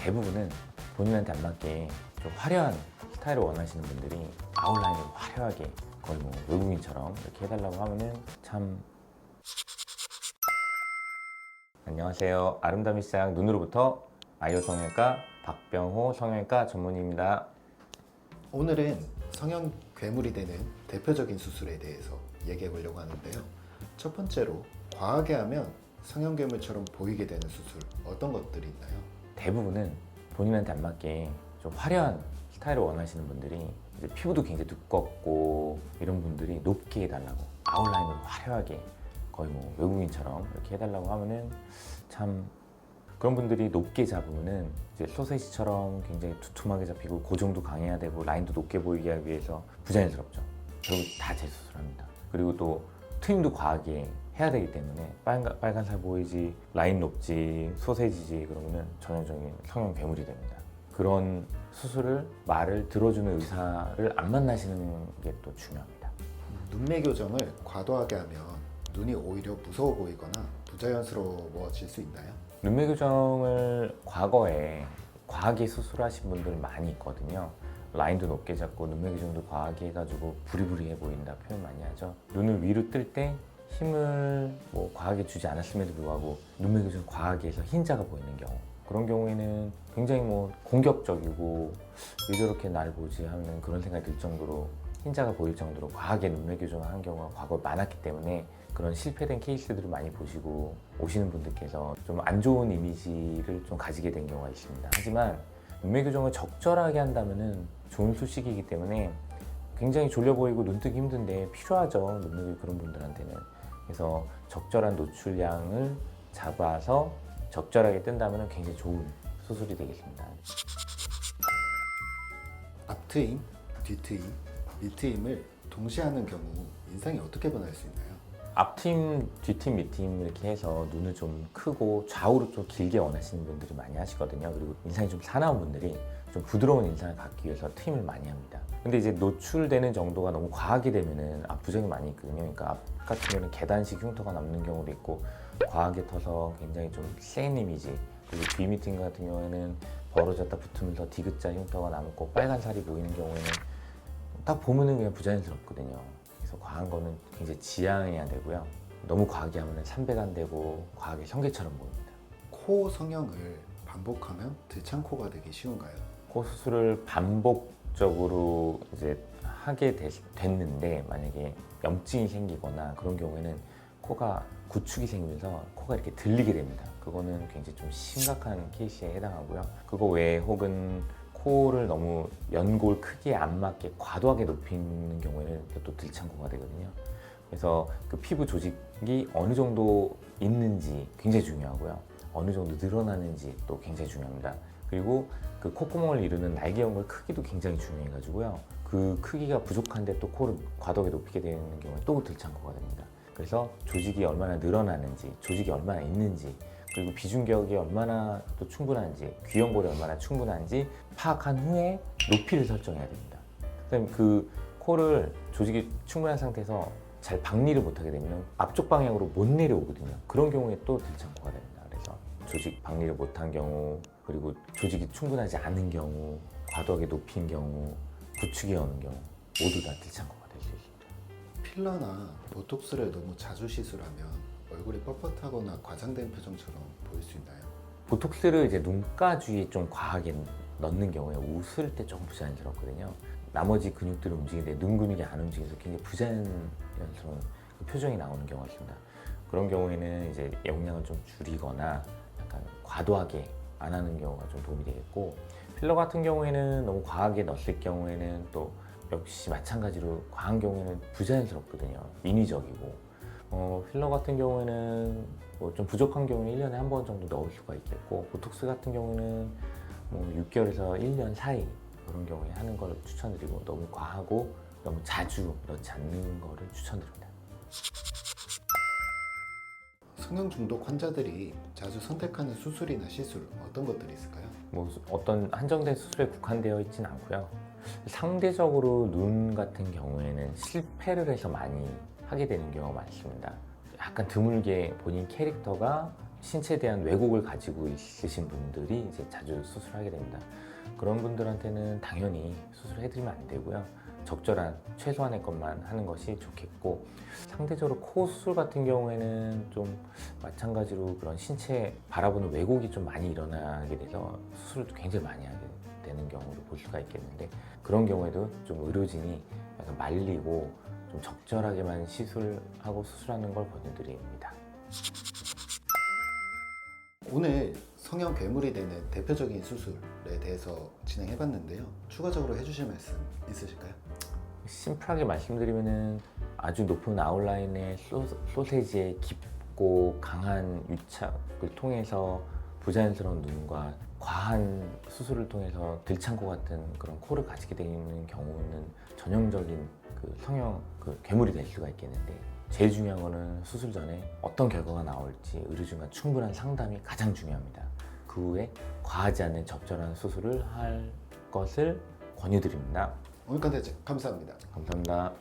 대부분은 본인한테 안 맞게 좀 화려한 스타일을 원하시는 분들이 아웃라인을 화려하게 거의 뭐 외국인처럼 이렇게 해달라고 하면은 참. 안녕하세요. 아름다움이 시작 눈으로부터 아이오 성형외과 박병호 성형외과 전문의입니다. 오늘은 성형 괴물이 되는 대표적인 수술에 대해서 얘기해 보려고 하는데요. 첫 번째로 과하게 하면 성형 괴물처럼 보이게 되는 수술 어떤 것들이 있나요? 대부분은 본인한테 안 맞게 좀 화려한 스타일을 원하시는 분들이 이제 피부도 굉장히 두껍고 이런 분들이 높게 해달라고 아웃라인을 화려하게 거의 뭐 외국인처럼 이렇게 해달라고 하면은 참 그런 분들이 높게 잡으면은 이제 소세지처럼 굉장히 두툼하게 잡히고 고정도 강해야 되고 라인도 높게 보이게 하기 위해서 부자연스럽죠. 결국 다 재수술합니다. 그리고 또 트임도 과하게 해야 되기 때문에 빨간 살 보이지, 라인 높지, 소세지지 그러면은 전형적인 성형 괴물이 됩니다. 그런 수술을 말을 들어주는 의사를 안 만나시는 게 또 중요합니다. 눈매 교정을 과도하게 하면 눈이 오히려 무서워 보이거나 부자연스러워질 수 있나요? 눈매 교정을 과거에 과하게 수술하신 분들 많이 있거든요. 라인도 높게 잡고 눈매 교정도 과하게 해가지고 부리부리해 보인다 표현 많이 하죠. 눈을 위로 뜰 때 힘을 뭐 과하게 주지 않았음에도 불구하고 눈매 교정 과하게 해서 흰자가 보이는 경우, 그런 경우에는 굉장히 뭐 공격적이고 왜 저렇게 날 보지 하는 그런 생각이 들 정도로 흰자가 보일 정도로 과하게 눈매 교정을 하는 경우가 과거에 많았기 때문에 그런 실패된 케이스들을 많이 보시고 오시는 분들께서 좀 안 좋은 이미지를 좀 가지게 된 경우가 있습니다. 하지만 눈매 교정을 적절하게 한다면은 좋은 수식이기 때문에 굉장히 졸려 보이고 눈 뜨기 힘든데 필요하죠. 눈매 그런 분들한테는. 그래서 적절한 노출량을 잡아서 적절하게 뜬다면 굉장히 좋은 수술이 되겠습니다. 앞트임, 뒤트임, 밑트임을 동시에 하는 경우 인상이 어떻게 변할 수 있나요? 앞팀, 뒤팀, 밑팀 이렇게 해서 눈을 좀 크고 좌우로 좀 길게 원하시는 분들이 많이 하시거든요. 그리고 인상이 좀 사나운 분들이 좀 부드러운 인상을 갖기 위해서 트임을 많이 합니다. 근데 이제 노출되는 정도가 너무 과하게 되면은 부작용이 많이 있거든요. 그러니까 앞 같은 경우는 계단식 흉터가 남는 경우도 있고 과하게 터서 굉장히 좀 센 이미지, 그리고 뒤 밑팀 같은 경우에는 벌어졌다 붙으면서 디귿자 흉터가 남고 빨간 살이 보이는 경우에는 딱 보면은 그냥 부자연스럽거든요. 그래서 과한 거는 굉장히 지양해야 되고요. 너무 과하게 하면 삼배가 안 되고 과하게 성게처럼 보입니다. 코 성형을 반복하면 들창코가 되기 쉬운가요? 코 수술을 반복적으로 이제 하게 됐는데 만약에 염증이 생기거나 그런 경우에는 코가 구축이 생기면서 코가 이렇게 들리게 됩니다. 그거는 굉장히 좀 심각한 케이스에 해당하고요. 그거 외에 혹은 코를 너무 연골 크기에 안 맞게 과도하게 높이는 경우에는 또 들창코가 되거든요. 그래서 그 피부 조직이 어느 정도 있는지 굉장히 중요하고요. 어느 정도 늘어나는지 또 굉장히 중요합니다. 그리고 그 콧구멍을 이루는 날개 연골 크기도 굉장히 중요해가지고요. 그 크기가 부족한데 또 코를 과도하게 높이게 되는 경우에 또 들창코가 됩니다. 그래서 조직이 얼마나 늘어나는지, 조직이 얼마나 있는지, 그리고 비중격이 얼마나 또 충분한지, 귀연골이 얼마나 충분한지 파악한 후에 높이를 설정해야 됩니다. 그다음에 그 코를 조직이 충분한 상태에서 잘 박리를 못하게 되면 앞쪽 방향으로 못 내려오거든요. 그런 경우에 또 들창코가 됩니다. 그래서 조직 박리를 못한 경우, 그리고 조직이 충분하지 않은 경우, 과도하게 높인 경우, 구축이 오는 경우 모두 다 들창코가 될 수 있습니다. 필러나 보톡스를 너무 자주 시술하면 얼굴이 뻣뻣하거나 과장된 표정처럼 보일 수 있나요? 보톡스를 이제 눈가 주위에 좀 과하게 넣는 경우에 웃을 때 좀 부자연스럽거든요. 나머지 근육들이 움직이는데 눈 근육이 안 움직여서 굉장히 부자연스러운 그 표정이 나오는 경우가 있습니다. 그런 경우에는 이제 용량을 좀 줄이거나 약간 과도하게 안 하는 경우가 좀 도움이 되겠고, 필러 같은 경우에는 너무 과하게 넣었을 경우에는 또 역시 마찬가지로 과한 경우에는 부자연스럽거든요. 인위적이고. 필러 같은 경우에는 뭐 좀 부족한 경우는 1년에 한 번 정도 넣을 수가 있겠고, 보톡스 같은 경우는 뭐 6개월에서 1년 사이 그런 경우에 하는 걸 추천드리고, 너무 과하고 너무 자주 넣지 않는 거를 추천드립니다. 성형 중독 환자들이 자주 선택하는 수술이나 시술 어떤 것들이 있을까요? 뭐 어떤 한정된 수술에 국한되어 있지는 않고요. 상대적으로 눈 같은 경우에는 실패를 해서 많이 하게 되는 경우가 많습니다. 약간 드물게 본인 캐릭터가 신체에 대한 왜곡을 가지고 있으신 분들이 이제 자주 수술하게 됩니다. 그런 분들한테는 당연히 수술해드리면 안 되고요. 적절한 최소한의 것만 하는 것이 좋겠고, 상대적으로 코 수술 같은 경우에는 좀 마찬가지로 그런 신체 바라보는 왜곡이 좀 많이 일어나게 돼서 수술을 굉장히 많이 하게 되는 경우를 볼 수가 있겠는데, 그런 경우에도 좀 의료진이 약간 말리고 좀 적절하게만 시술하고 수술하는 걸 권유드립니다. 오늘 성형 괴물이 되는 대표적인 수술에 대해서 진행해봤는데요. 추가적으로 해주실 말씀 있으실까요? 심플하게 말씀드리면은 아주 높은 아웃라인의 소세지의 깊고 강한 유착을 통해서 부자연스러운 눈과 과한 수술을 통해서 들창코 같은 그런 코를 가지게 되는 경우는 전형적인 성형 괴물이 될 수가 있겠는데, 제일 중요한 거는 수술 전에 어떤 결과가 나올지 의료진과 충분한 상담이 가장 중요합니다. 그 후에 과하지 않는 적절한 수술을 할 것을 권유드립니다. 오늘 컨텐츠 감사합니다. 감사합니다.